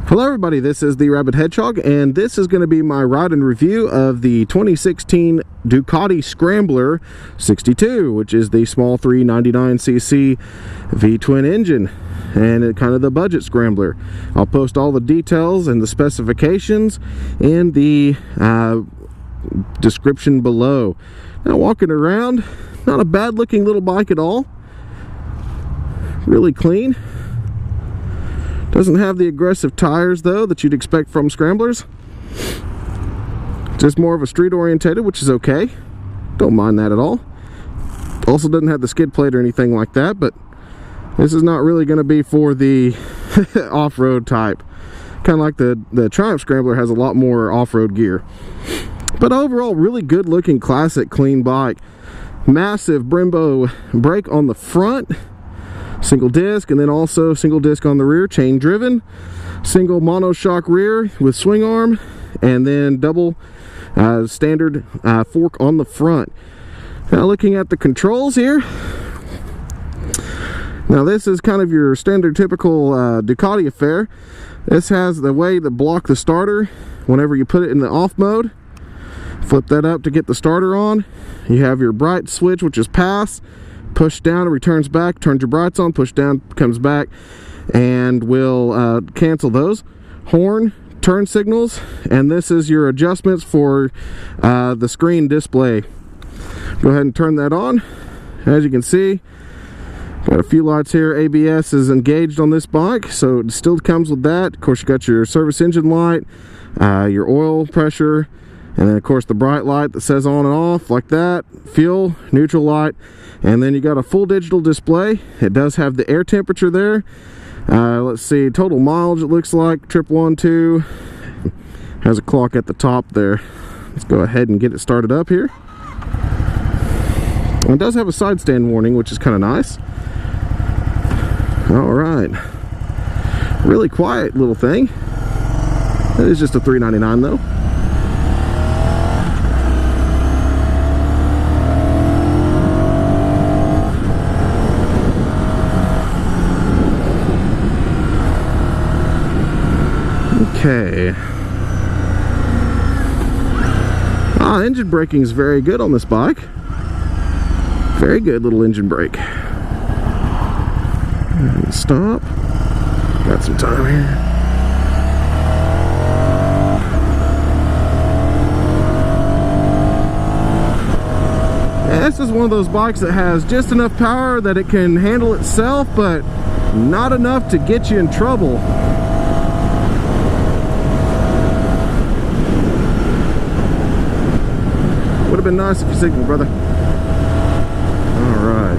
Hello everybody, this is the Rabid Hedgehog, and this is going to be my ride and review of the 2016 Ducati Scrambler 62, which is the small 399cc V-twin engine, and kind of the budget scrambler. I'll post all the details and the specifications in the description below. Now, walking around, not a bad looking little bike at all. Really clean. Doesn't have the aggressive tires though that you'd expect from scramblers. Just more of a street orientated, which is okay. Don't mind that at all. Also doesn't have the skid plate or anything like that, but this is not really going to be for the off-road type. Kind of like the Triumph Scrambler has a lot more off-road gear. But overall, really good looking, classic, clean bike. Massive Brembo brake on the front. Single disc, and then also single disc on the rear, chain driven, single monoshock rear with swing arm, and then double standard fork on the front. Now looking at the controls here, now this is kind of your standard typical Ducati affair. This has the way to block the starter whenever you put it in the off mode. Flip that up to get the starter on. You have your bright switch, which is pass. Push down, it returns back, turns your brights on, push down, comes back, and we'll cancel those. Horn, turn signals, and this is your adjustments for the screen display. Go ahead and turn that on. As you can see, got a few lights here. ABS is engaged on this bike, so it still comes with that. Of course, you got your service engine light, your oil pressure, and then of course the bright light that says on and off like that, fuel, neutral light, and then you got a full digital display. It does have the air temperature there. Let's see, total mileage it looks like, trip 1, 2, has a clock at the top there. Let's go ahead and get it started up here. And it does have a side stand warning, which is kind of nice. All right, really quiet little thing. It is just a $399 though. Okay. Engine braking is very good on this bike. Very good little engine brake. Stop. Got some time here. Yeah, this is one of those bikes that has just enough power that it can handle itself, but not enough to get you in trouble. Would have been nice if you signaled, brother. Alright.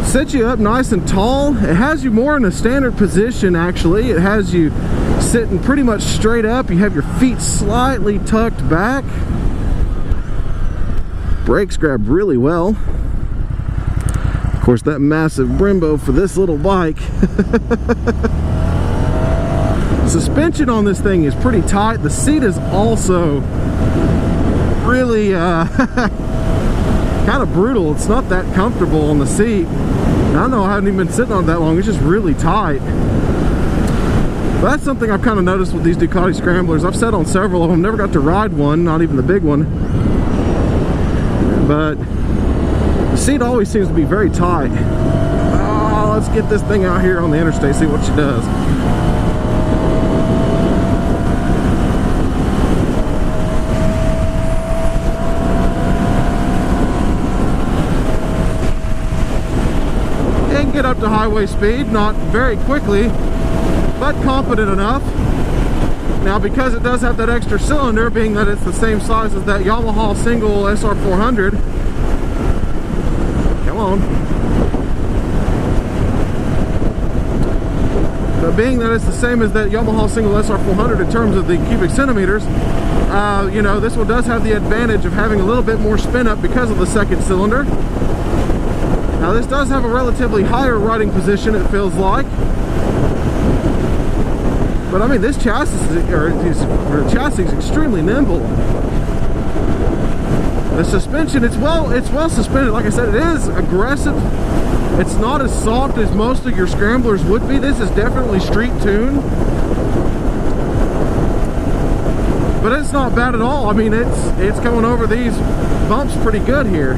Sets you up nice and tall. It has you more in a standard position, actually. It has you sitting pretty much straight up. You have your feet slightly tucked back. Brakes grab really well. Of course, that massive Brembo for this little bike. Suspension on this thing is pretty tight. The seat is also really kind of brutal. It's not that comfortable on the seat. I don't know, I haven't even been sitting on it that long. It's just really tight. But that's something I've kind of noticed with these Ducati Scramblers. I've sat on several of them, never got to ride one, not even the big one. But the seat always seems to be very tight. Oh, let's get this thing out here on the interstate, see what she does. Get up to highway speed, not very quickly, but competent enough. Now, because it does have that extra cylinder, being that it's the same size as that Yamaha single SR400, come on. But being that it's the same as that Yamaha single SR400 in terms of the cubic centimeters, you know, this one does have the advantage of having a little bit more spin up because of the second cylinder. Now this does have a relatively higher riding position, it feels like. But I mean, this chassis is extremely nimble. The suspension, it's well suspended. Like I said, it is aggressive. It's not as soft as most of your scramblers would be. This is definitely street tuned, but it's not bad at all. I mean, it's coming over these bumps pretty good here.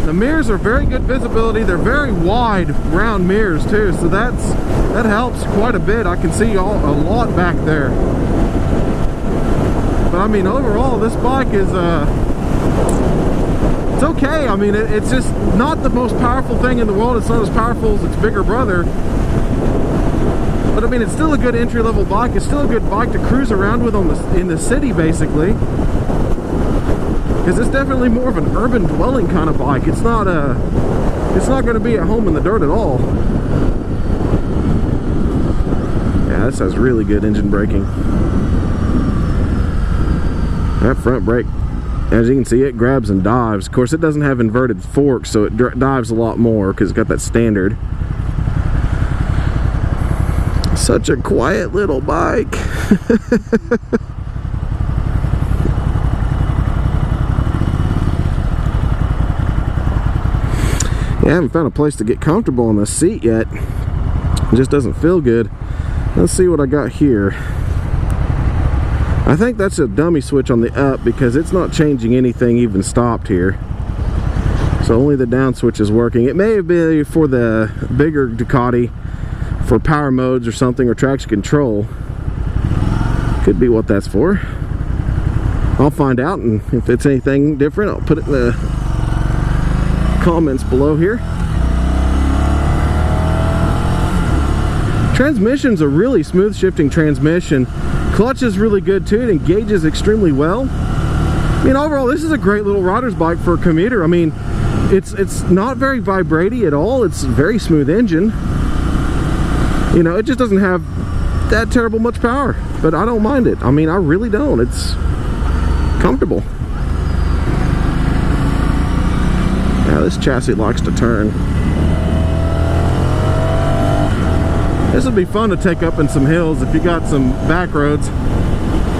The mirrors are very good visibility. They're very wide round mirrors too, so that helps quite a bit. I can see a lot back there. But I mean, overall, this bike is it's okay. I mean, it's just not the most powerful thing in the world. It's not as powerful as its bigger brother. But I mean, it's still a good entry-level bike. It's still a good bike to cruise around with in the city, basically. Because it's definitely more of an urban dwelling kind of bike. It's not going to be at home in the dirt at all. Yeah, this has really good engine braking. That front brake, as you can see, it grabs and dives. Of course, it doesn't have inverted forks, so it dives a lot more because it's got that standard. Such a quiet little bike. Yeah, I haven't found a place to get comfortable on this seat yet. It just doesn't feel good. Let's see what I got here. I think that's a dummy switch on the up because it's not changing anything even stopped here. So only the down switch is working. It may be for the bigger Ducati for power modes or something, or traction control. Could be what that's for. I'll find out, and if it's anything different, I'll put it in the comments below here. Transmission's a really smooth shifting transmission. Clutch is really good too. It engages extremely well. I mean, overall, this is a great little rider's bike for a commuter. I mean, it's not very vibraty at all. It's a very smooth engine. You know, it just doesn't have that terrible much power, but I don't mind it. I mean, I really don't. It's comfortable. Yeah, this chassis likes to turn. This would be fun to take up in some hills if you got some back roads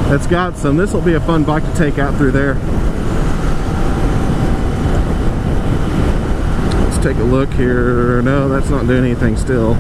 that's got some. This will be a fun bike to take out through there. Let's take a look here. No, that's not doing anything still.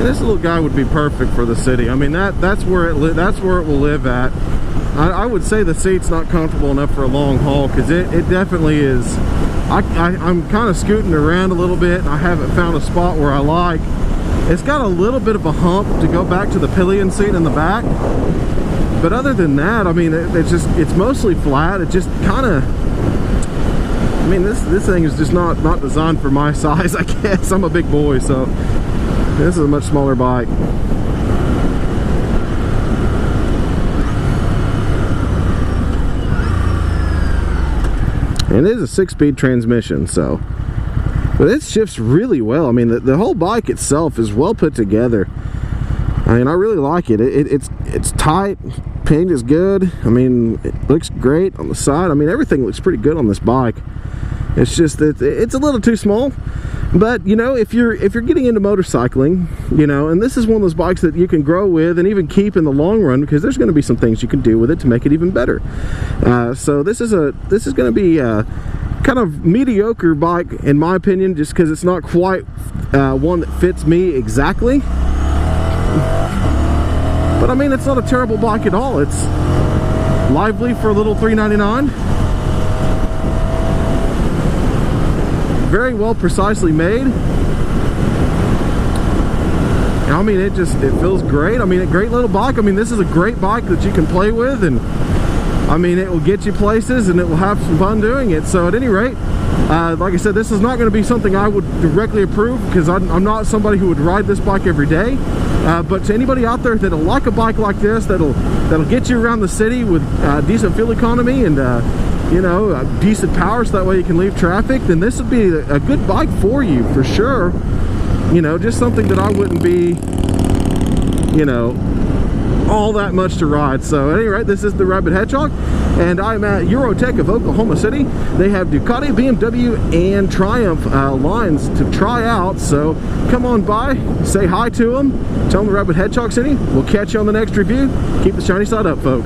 This little guy would be perfect for the city. I mean, that's where it will live at. I would say the seat's not comfortable enough for a long haul, because it definitely is. I'm kind of scooting around a little bit, and I haven't found a spot where I like. It's got a little bit of a hump to go back to the pillion seat in the back, but other than that, I mean, it's mostly flat. It just kind of, I mean, this thing is just not designed for my size, I guess. I'm a big boy, so this is a much smaller bike. And it is a 6-speed transmission, so, but it shifts really well. I mean, the whole bike itself is well put together. I mean, I really like it. It's tight. Paint is good. I mean, it looks great on the side. I mean, everything looks pretty good on this bike. It's just that it's a little too small. But, you know, if you're getting into motorcycling, you know, and this is one of those bikes that you can grow with and even keep in the long run, because there's going to be some things you can do with it to make it even better. So this is going to be a kind of mediocre bike, in my opinion, just because it's not quite one that fits me exactly. But I mean, it's not a terrible bike at all. It's lively for a little $399. Very well precisely made. I mean, it feels great. I mean, a great little bike. I mean, this is a great bike that you can play with, and I mean, it will get you places and it will have some fun doing it. So at any rate, like I said, this is not going to be something I would directly approve, because I'm not somebody who would ride this bike every day. But to anybody out there that'll like a bike like this, that'll get you around the city with decent fuel economy and you know, decent power so that way you can leave traffic, then this would be a good bike for you for sure. You know, just something that I wouldn't be, you know, all that much to ride. So at any rate, this is the Rabid Hedgehog, and I'm at Eurotek of Oklahoma City. They have Ducati, BMW, and Triumph lines to try out, so come on by, say hi to them, tell them the Rabid Hedgehog sent you. We'll catch you on the next review. Keep the shiny side up, folks.